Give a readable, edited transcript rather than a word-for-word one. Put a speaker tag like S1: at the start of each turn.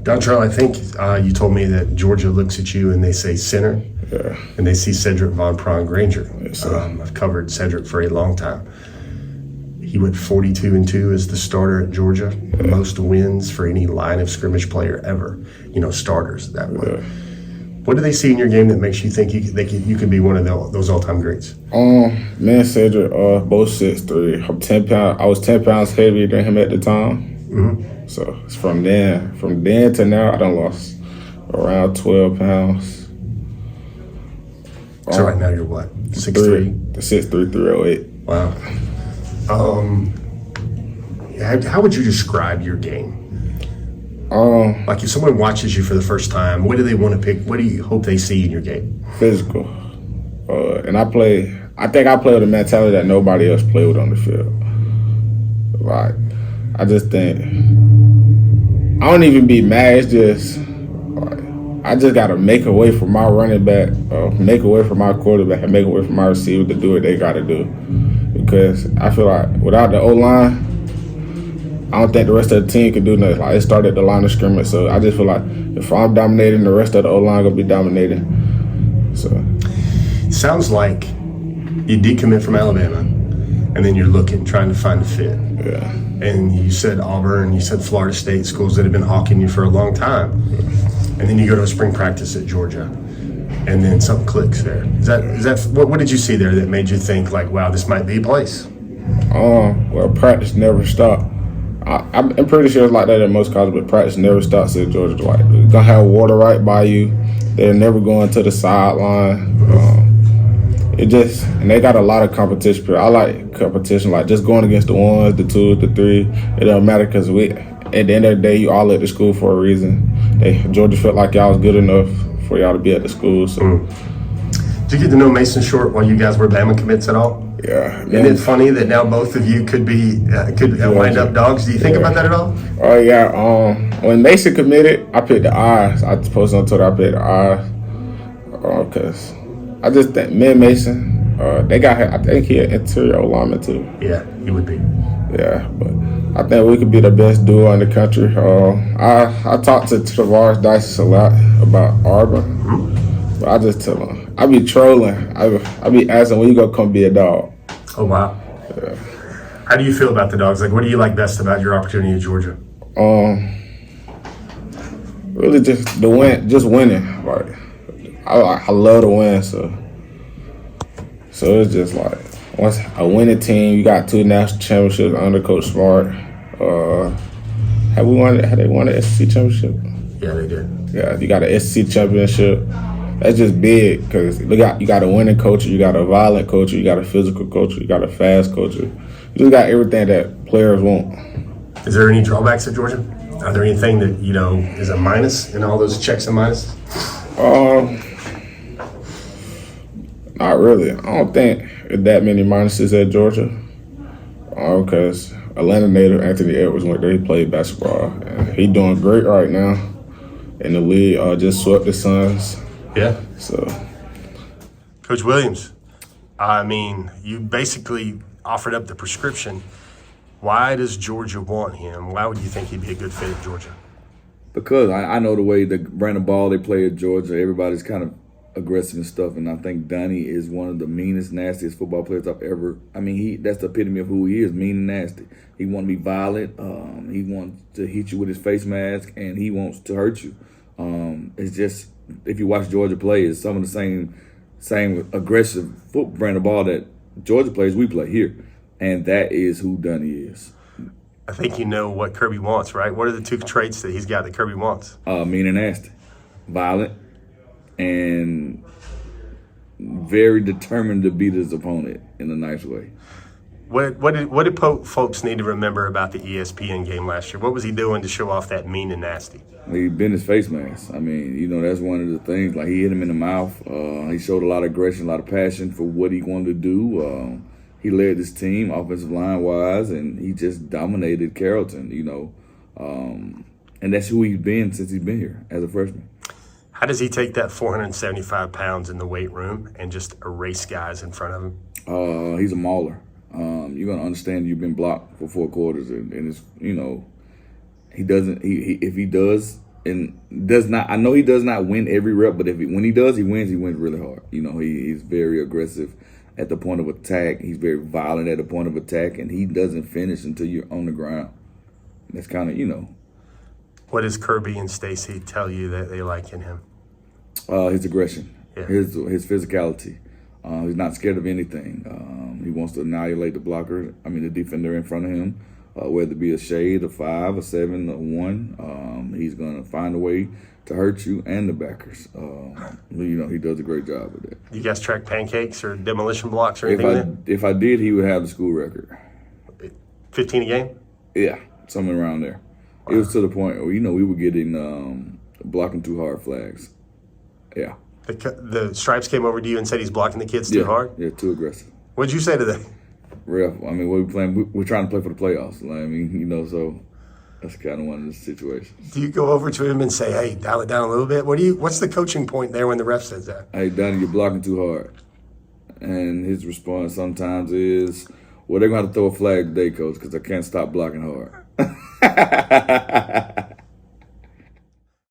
S1: Dontrell, I think you told me that Georgia looks at you and they say center, and they see Sedrick Van Pran-Granger.
S2: Yes,
S1: I've covered Sedrick for a long time. He went 42-2 as the starter at Georgia, most wins for any line of scrimmage player ever. Starters that way. What do they see in your game that makes you think you could be one of those all-time greats?
S2: Me and Cedric are both 6'3". I was 10 pounds heavier than him at the time.
S1: Mm-hmm.
S2: So it's from then to now, I done lost around 12 pounds.
S1: So right now you're what? 6'3"?
S2: 6'3", 308.
S1: Wow. How would you describe your game? Like if someone watches you for the first time, what do they want to pick? What do you hope they see in your game?
S2: Physical. And I think I play with a mentality that nobody else play with on the field. Like, I just think, I don't even be mad. It's just, like, I just got to make a way for my running back, make a way for my quarterback, and make a way for my receiver to do what they got to do. Because I feel like without the O-line, I don't think the rest of the team can do nothing. Like, it started at the line of scrimmage, so I just feel like if I'm dominating, the rest of the O-line gonna be dominating. So,
S1: sounds like you decommit from Alabama, and then you're trying to find a fit.
S2: Yeah.
S1: And you said Auburn, you said Florida State, schools that have been hawking you for a long time. And then you go to a spring practice at Georgia, and then something clicks there. Is that what did you see there that made you think like, wow, this might be a place?
S2: Well, practice never stopped. I'm pretty sure it's like that at most colleges, but practice never stops at Georgia. Like, you're gonna have water right by you. They're never going to the sideline. And they got a lot of competition. I like competition, like just going against the ones, the twos, the three. It don't matter because at the end of the day, you all at the school for a reason. Georgia felt like y'all was good enough for y'all to be at the school. So.
S1: Did you get to know Mason Short while you guys were Bama commits at all?
S2: Yeah.
S1: Isn't it funny that now both of you could wind up Dawgs? Do you think about that at all?
S2: Oh yeah. When Mason committed, I picked the I's. I posted on Twitter. I picked the I's because I just think me and Mason, they got. I think he an interior lineman too.
S1: Yeah, he would be.
S2: Yeah, but I think we could be the best duo in the country. I talked to Tavares Dice a lot about Auburn. Mm-hmm. But I just tell him, I be trolling. I be asking, when you gonna come be a dog?
S1: Oh, wow.
S2: Yeah.
S1: How do you feel about the Dogs? Like, what do you like best about your opportunity at Georgia?
S2: Really just the win, just winning. Like, I love to win, so it's just like, once a winning team, you got 2 national championships under Coach Smart. Have they won the SEC championship?
S1: Yeah, they did.
S2: Yeah, you got an SEC championship. That's just big because you got a winning coach, you got a violent coach, you got a physical coach, you got a fast coach. You just got everything that players want.
S1: Is there any drawbacks at Georgia? Are there anything that, is a minus in all those checks and minuses?
S2: Not really. I don't think that many minuses at Georgia. Because Atlanta native Anthony Edwards went there. He played basketball. And he doing great right now in the league. Just swept the Suns.
S1: Yeah.
S2: So,
S1: Coach Williams, you basically offered up the prescription. Why does Georgia want him? Why would you think he'd be a good fit at Georgia?
S3: Because I know the way the brand of ball they play at Georgia, everybody's kind of aggressive and stuff, and I think Donnie is one of the meanest, nastiest football players I've ever. That's the epitome of who he is, mean and nasty. He wants to be violent. He wants to hit you with his face mask, and he wants to hurt you. It's just, if you watch Georgia play, it's some of the same aggressive brand of ball that Georgia plays, we play here, and that is who Donnie is.
S1: I think you know what Kirby wants, right? What are the 2 traits that he's got that Kirby wants?
S3: Mean and nasty, violent, and very determined to beat his opponent in a nice way.
S1: What did folks need to remember about the ESPN game last year? What was he doing to show off that mean and nasty?
S3: He bent his face mask. That's one of the things. Like, he hit him in the mouth. He showed a lot of aggression, a lot of passion for what he wanted to do. He led his team offensive line wise, and he just dominated Carrollton. And that's who he's been since he's been here as a freshman.
S1: How does he take that 475 pounds in the weight room and just erase guys in front of him?
S3: He's a mauler. You're gonna understand you've been blocked for 4 quarters, and it's he doesn't. If he does and does not. I know he does not win every rep, but when he does, he wins. He wins really hard. He's very aggressive at the point of attack. He's very violent at the point of attack, and he doesn't finish until you're on the ground. That's kind of
S1: What does Kirby and Stacy tell you that they like in him?
S3: His aggression,
S1: Yeah.
S3: his physicality. He's not scared of anything. He wants to annihilate the defender in front of him, whether it be a shade, a 5, a 7, a 1. He's going to find a way to hurt you and the backers. He does a great job with that.
S1: You guys track pancakes or demolition blocks or anything?
S3: If I did, he would have the school record.
S1: 15 a game?
S3: Yeah, something around there. Wow. It was to the point where, we were getting blocking too hard flags. Yeah.
S1: The Stripes came over to you and said he's blocking the kids too hard?
S3: Yeah, too aggressive.
S1: What'd you say to them?
S3: Ref, what we playing? We're trying to play for the playoffs. So that's kind of one of the situations.
S1: Do you go over to him and say, hey, dial it down a little bit? What's the coaching point there when the ref says that?
S3: Hey, Donnie, you're blocking too hard. And his response sometimes is, well, they're going to have to throw a flag today, coach, because I can't stop blocking hard.